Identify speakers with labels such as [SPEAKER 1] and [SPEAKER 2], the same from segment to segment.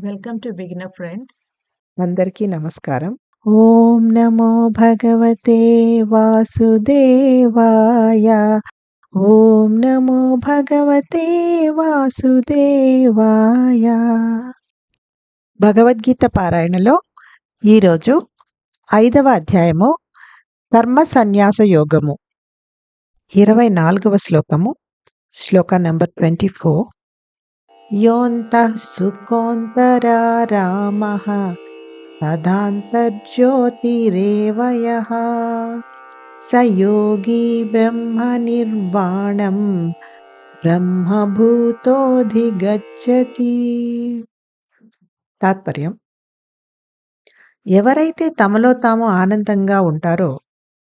[SPEAKER 1] Welcome to beginner friends.
[SPEAKER 2] అందరికీ నమస్కారం. ఓం నమో భగవతే వాసుదేవాయ. ఓం నమో భగవతే వాసుదేవాయ. భగవద్గీత పారాయణలో ఈరోజు 5వ అధ్యాయము కర్మ సన్యాస యోగము 24వ శ్లోకము. శ్లోక నంబర్ 24. యోంతః సుఖోంతరా రామః తదాంతర్జ్యోతిరేవ యః స యోగి బ్రహ్మ నిర్వాణం బ్రహ్మభూతోధిగచ్చతి. తాత్పర్యం: ఎవరైతే తమలో తాము ఆనందంగా ఉంటారో,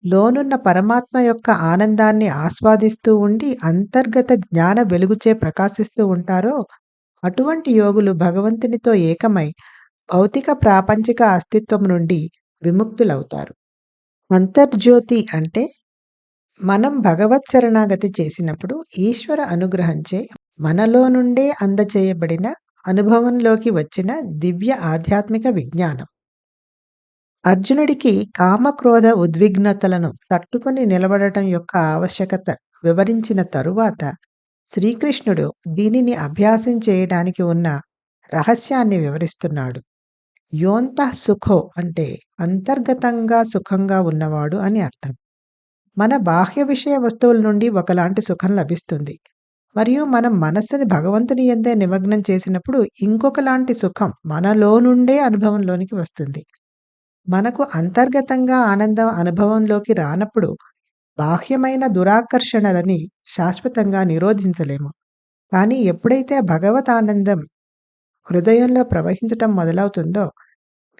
[SPEAKER 2] లోనున్న పరమాత్మ యొక్క ఆనందాన్ని ఆస్వాదిస్తూ ఉండి అంతర్గత జ్ఞాన వెలుగుచే ప్రకాశిస్తూ ఉంటారో, అటువంటి యోగులు భగవంతునితో ఏకమై భౌతిక ప్రాపంచిక అస్తిత్వం నుండి విముక్తులవుతారు. అంతర్జ్యోతి అంటే మనం భగవత్ శరణాగతి చేసినప్పుడు ఈశ్వర అనుగ్రహంచే మనలో నుండే అందచేయబడిన అనుభవంలోకి వచ్చిన దివ్య ఆధ్యాత్మిక విజ్ఞానం. అర్జునుడికి కామక్రోధ ఉద్విగ్నతలను తట్టుకొని నిలబడటం యొక్క ఆవశ్యకత వివరించిన తరువాత శ్రీకృష్ణుడు దీనిని అభ్యాసం చేయడానికి ఉన్న రహస్యాన్ని వివరిస్తున్నాడు. యోంతః సుఖో అంటే అంతర్గతంగా సుఖంగా ఉన్నవాడు అని అర్థం. మన బాహ్య విషయ వస్తువుల నుండి ఒకలాంటి సుఖం లభిస్తుంది, మరియు మనం మనస్సుని భగవంతుని యందే నిమగ్నం చేసినప్పుడు ఇంకొకలాంటి సుఖం మనలో నుండే అనుభవంలోనికి వస్తుంది. మనకు అంతర్గతంగా ఆనందం అనుభవంలోకి రానప్పుడు బాహ్యమైన దురాకర్షణలని శాశ్వతంగా నిరోధించలేము. కానీ ఎప్పుడైతే భగవత్ ఆనందం హృదయంలో ప్రవహించటం మొదలవుతుందో,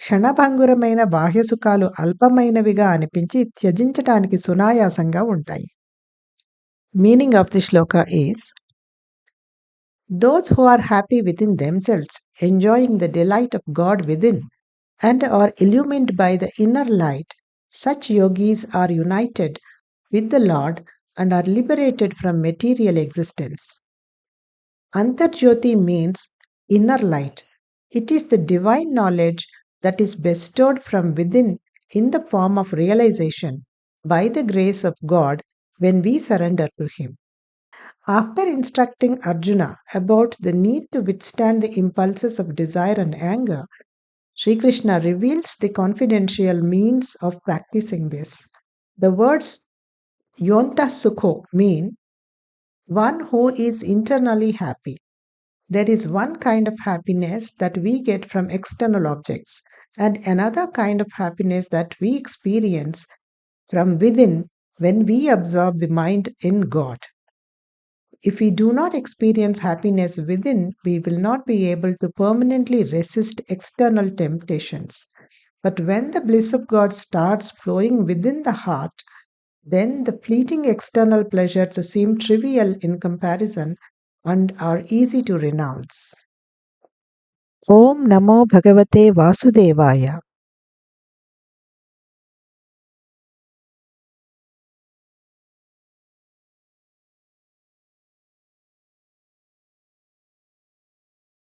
[SPEAKER 2] క్షణభంగురమైన బాహ్య సుఖాలు అల్పమైనవిగా అనిపించి త్యజించటానికి సునాయాసంగా ఉంటాయి. Meaning of the Shloka is: those who are happy within themselves, enjoying the delight of God within, and are illumined by the inner light, such yogis are united with the Lord and are liberated from material existence. Antarjyoti means inner light. It is the divine knowledge that is bestowed from within in the form of realization by the grace of God when we surrender to Him. After instructing Arjuna about the need to withstand the impulses of desire and anger, Sri Krishna reveals the confidential means of practicing this. The words Yontah Sukho mean one who is internally happy. There is one kind of happiness that we get from external objects, and another kind of happiness that we experience from within when we absorb the mind in God. If we do not experience happiness within, we will not be able to permanently resist external temptations. But when the bliss of God starts flowing within the heart, then the fleeting external pleasures seem trivial in comparison and are easy to renounce. ఓం నమో భగవతే వాసుదేవాయ.